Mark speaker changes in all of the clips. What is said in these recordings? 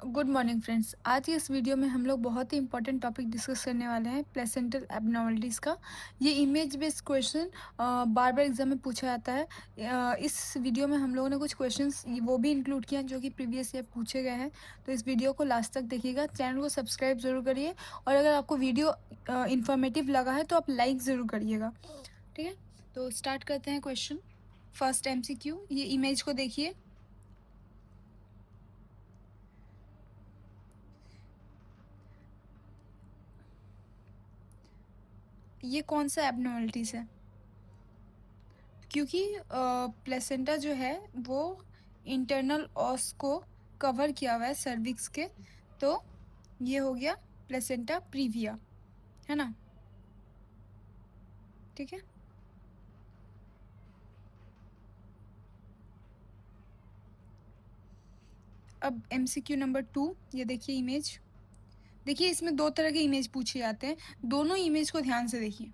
Speaker 1: Good morning friends. आज की इस वीडियो में हम लोग बहुत ही इंपॉर्टेंट टॉपिक डिस्कस करने वाले हैं, प्लेसेंटल एबनॉर्मलिटीज़ का। ये इमेज बेस्ड क्वेश्चन बार बार एग्जाम में पूछा जाता है। इस वीडियो में हम लोगों ने कुछ क्वेश्चंस वो भी इंक्लूड किए हैं जो कि प्रीवियस ईयर पूछे गए हैं। तो इस वीडियो को लास्ट तक देखिएगा, चैनल को सब्सक्राइब ज़रूर करिए और अगर आपको वीडियो इन्फॉर्मेटिव लगा है तो आप लाइक ज़रूर करिएगा। ठीक है, तो स्टार्ट करते हैं क्वेश्चन। फर्स्ट MCQ, ये इमेज को देखिए। ये कौन सा एबनॉर्मलिटीज़ है? क्योंकि प्लेसेंटा जो है वो इंटरनल ऑस को कवर किया हुआ है सर्विक्स के, तो ये हो गया प्लेसेंटा प्रीविया, है ना। ठीक है, अब MCQ नंबर 2, ये देखिए इमेज। देखिए इसमें दो तरह के इमेज पूछे जाते हैं, दोनों इमेज को ध्यान से देखिए।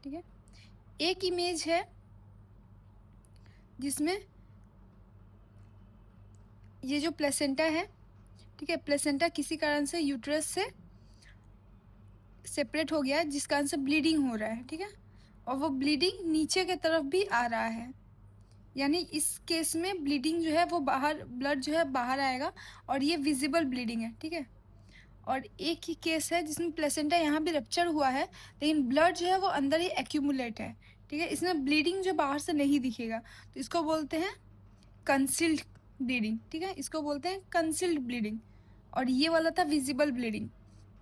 Speaker 1: ठीक है, एक इमेज है जिसमें ये जो प्लेसेंटा है, ठीक है, प्लेसेंटा किसी कारण से यूट्रस से सेपरेट हो गया है जिस कारण से ब्लीडिंग हो रहा है। ठीक है, और वो ब्लीडिंग नीचे के तरफ भी आ रहा है, यानी इस केस में ब्लीडिंग जो है वो बाहर, ब्लड जो है बाहर आएगा और ये विजिबल ब्लीडिंग है। ठीक है, और एक ही केस है जिसमें प्लेसेंटा यहाँ भी रप्चर हुआ है लेकिन ब्लड जो है वो अंदर ही एक्यूमुलेट है। ठीक है, इसमें ब्लीडिंग जो बाहर से नहीं दिखेगा, तो इसको बोलते हैं कंसील्ड ब्लीडिंग। ठीक है, इसको बोलते हैं कंसील्ड ब्लीडिंग, और ये वाला था विजिबल ब्लीडिंग।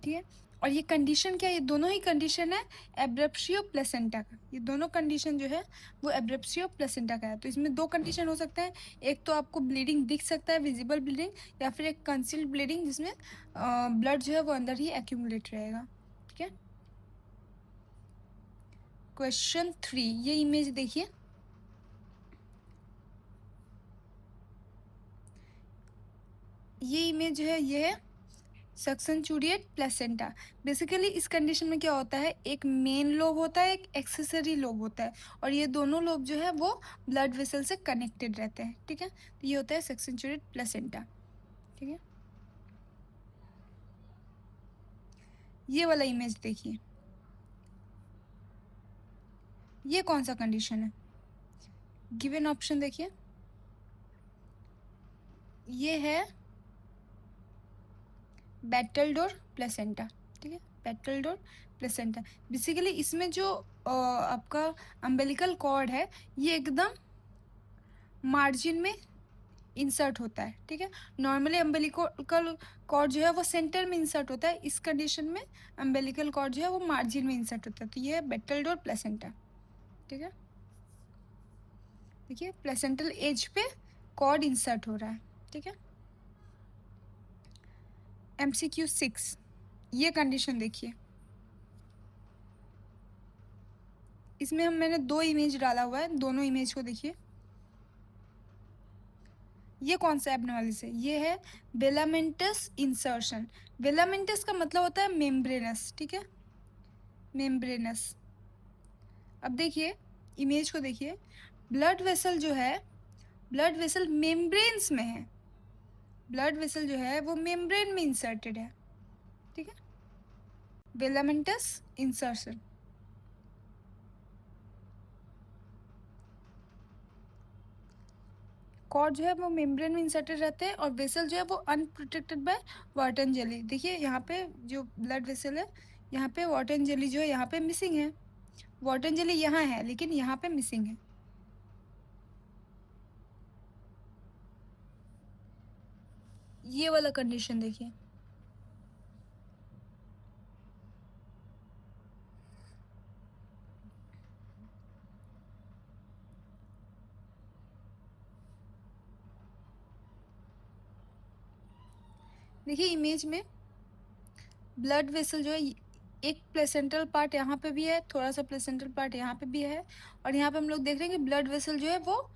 Speaker 1: ठीक है, और ये कंडीशन क्या है? ये दोनों ही कंडीशन है एब्रेप्शियो प्लेसेंटा का। ये दोनों कंडीशन जो है वो एब्रेप्शियो प्लेसेंटा का है। तो इसमें दो कंडीशन हो सकते हैं, एक तो आपको ब्लीडिंग दिख सकता है विजिबल ब्लीडिंग, या फिर एक कंसील्ड ब्लीडिंग जिसमें ब्लड जो है वो अंदर ही एक्यूमुलेट रहेगा। ठीक है, क्वेश्चन 3, ये इमेज देखिए। ये इमेज जो है ये है सक्सेंचुरिएट प्लेसेंटा। बेसिकली इस कंडीशन में क्या होता है, एक मेन लोब होता है, एक एक्सेसरी लोब होता है, और ये दोनों लोब जो है वो ब्लड वेसल से कनेक्टेड रहते हैं। ठीक है, तो ये होता है सक्सेंचुरिएट प्लेसेंटा। ठीक है, ये वाला इमेज देखिए, ये कौन सा कंडीशन है? गिवन ऑप्शन देखिए, ये है बैटलडोर प्लेसेंटा। ठीक है, बैटलडोर प्लेसेंटा। बेसिकली इसमें जो आपका अम्बिलिकल कॉर्ड है ये एकदम मार्जिन में इंसर्ट होता है। ठीक है, नॉर्मली अम्बिलिकल कॉर्ड जो है वो सेंटर में इंसर्ट होता है, इस कंडीशन में अम्बिलिकल कॉर्ड जो है वो मार्जिन में इंसर्ट होता है, तो ये है बैटलडोर प्लेसेंटा। ठीक है, देखिए प्लेसेंटल एज पे कॉर्ड इंसर्ट हो रहा है। ठीक है, MCQ 6, ये कंडीशन देखिए। इसमें मैंने दो इमेज डाला हुआ है, दोनों इमेज को देखिए। ये कौन सा एबनॉर्मलिटीज है? ये है वेलामेंटस इंसर्शन। वेलामेंटस का मतलब होता है मेम्ब्रेनस। ठीक है, मेम्ब्रेनस। अब देखिए इमेज को देखिए, ब्लड वेसल जो है, ब्लड वेसल मेम्ब्रेन्स में है, ब्लड वेसल जो है वो मेम्ब्रेन में इंसर्टेड है। ठीक है, वेलामेंटस इंसर्शन। कॉर्ड जो है वो मेम्ब्रेन में इंसर्टेड रहते हैं और वेसल जो है वो अनप्रोटेक्टेड बाय वाटन जेली। देखिए यहाँ पे जो ब्लड वेसल है, यहाँ पे वाटन जेली जो है यहाँ पे मिसिंग है। वाटन जेली यहाँ है लेकिन यहाँ पे मिसिंग है। ये वाला कंडीशन देखिए, देखिए इमेज में ब्लड वेसल जो है एक प्लेसेंटल पार्ट यहाँ पे भी है, थोड़ा सा प्लेसेंटल पार्ट यहाँ पे भी है, और यहाँ पे हम लोग देख रहे हैं कि ब्लड वेसल जो है वो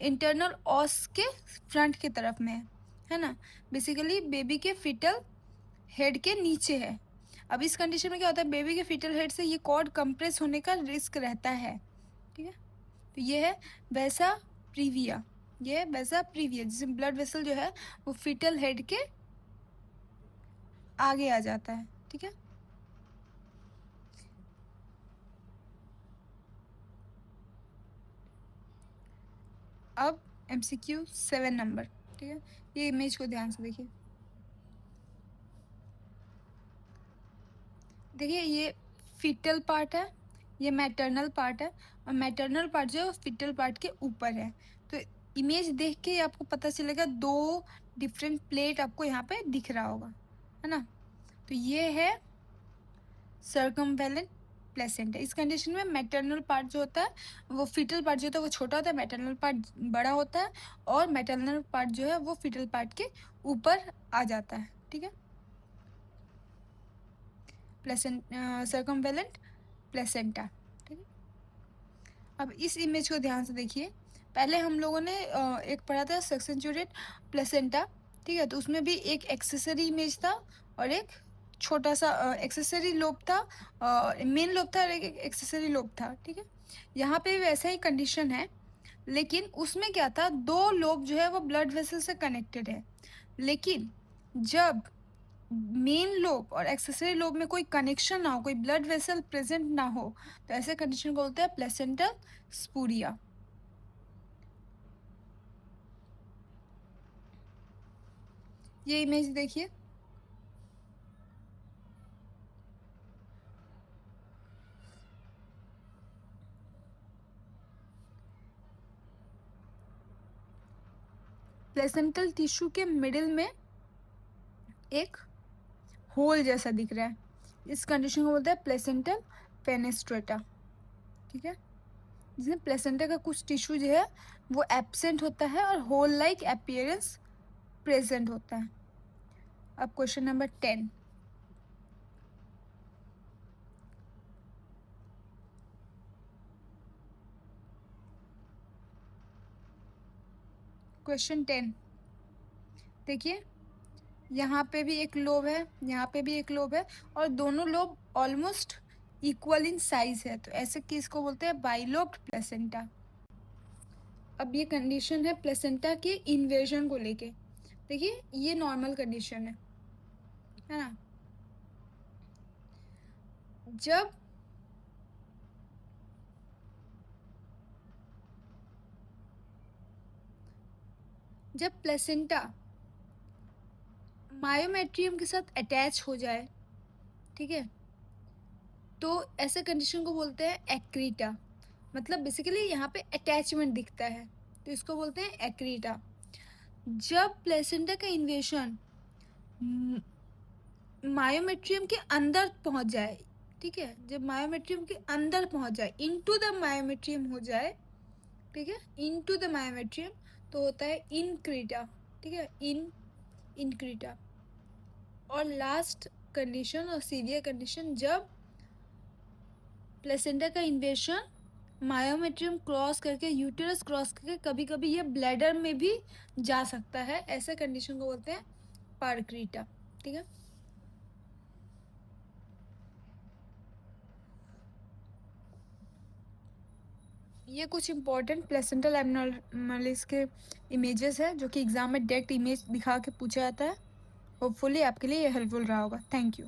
Speaker 1: इंटरनल ऑस के फ्रंट की तरफ में है ना। बेसिकली बेबी के फिटल हेड के नीचे है। अब इस कंडीशन में क्या होता है, बेबी के फीटल हेड से ये कॉर्ड कंप्रेस होने का रिस्क रहता है, ठीक है। तो ये है वैसा प्रीविया, ये है वैसा प्रीविया जिसमें ब्लड वेसल जो है वो फीटल हेड के आगे आ जाता है, ठीक है। अब MCQ 7 नंबर, ठीक है। ये इमेज को ध्यान से देखिए, देखिए ये फीटल पार्ट है, ये मैटरनल पार्ट है, और मैटरनल पार्ट जो है फीटल पार्ट के ऊपर है। तो इमेज देख के आपको पता चलेगा दो डिफरेंट प्लेट आपको यहाँ पे दिख रहा होगा, है ना। तो ये है सर्कमवेलेंट प्लेसेंटा। इस कंडीशन में मैटरनल पार्ट जो होता है वो फीटल पार्ट जो होता है वो छोटा होता है, मैटरनल पार्ट बड़ा होता है, और मैटरनल पार्ट जो है वो फीटल पार्ट के ऊपर आ जाता है, ठीक है। सर्कमवेलेंट प्लेसेंटा, ठीक है। अब इस इमेज को ध्यान से देखिए, पहले हम लोगों ने एक पढ़ा था सक्सेंचुरेट प्लेसेंटा, ठीक है। तो उसमें भी एक एक्सेसरी इमेज था और एक छोटा सा एक्सेसरी लोब था, मेन लोब था और एक एक्सेसरी लोब था, ठीक है। यहाँ पे भी वैसा ही कंडीशन है, लेकिन उसमें क्या था, दो लोब जो है वो ब्लड वेसल से कनेक्टेड है, लेकिन जब मेन लोब और एक्सेसरी लोब में कोई कनेक्शन ना हो, कोई ब्लड वेसल प्रेजेंट ना हो, तो ऐसे कंडीशन को बोलते हैं प्लेसेंटल स्पूरिया। ये इमेज देखिए, प्लेसेंटल टिश्यू के मिडिल में एक होल जैसा दिख रहा है, इस कंडीशन को बोलते हैं प्लेसेंटल फेनेस्ट्रेटा, ठीक है। जिसमें प्लेसेंटा का कुछ टिश्यू जो है वो एब्सेंट होता है और होल लाइक अपीयरेंस प्रेजेंट होता है। अब क्वेश्चन नंबर 10, क्वेश्चन 10 देखिए, यहाँ पे भी एक लोब है, यहाँ पे भी एक लोब है, और दोनों lobe almost equal in size है, तो ऐसे केस को बोलते हैं बाइलोब्ड प्लेसेंटा। अब ये कंडीशन है प्लेसेंटा के इन्वेजन को लेके, देखिए ये नॉर्मल कंडीशन है ना। जब प्लेसेंटा मायोमेट्रियम के साथ अटैच हो जाए, ठीक है, तो ऐसे कंडीशन को बोलते हैं एक्रीटा, मतलब बेसिकली यहाँ पे अटैचमेंट दिखता है, तो इसको बोलते हैं एक्रीटा। जब प्लेसेंटा का इन्वेशन मायोमेट्रियम के अंदर पहुंच जाए, ठीक है, जब मायोमेट्रियम के अंदर पहुंच जाए, इनटू द मायोमेट्रियम हो जाए, ठीक है, इनटू द मायोमेट्रियम, तो होता है इनक्रीटा, ठीक है, इनक्रीटा। और लास्ट कंडीशन और सीवियर कंडीशन, जब प्लेसेंटा का इन्वेशन मायोमेट्रियम क्रॉस करके, यूटेरस क्रॉस करके, कभी कभी ये ब्लैडर में भी जा सकता है, ऐसे कंडीशन को बोलते हैं पारक्रीटा, ठीक है। ये कुछ इंपॉर्टेंट प्लेसेंटल एब्नॉर्मलिटीज के इमेजेस है जो कि एग्जाम में डायरेक्ट इमेज दिखा के पूछा जाता है। होपफुली आपके लिए ये हेल्पफुल रहा होगा। Thank you.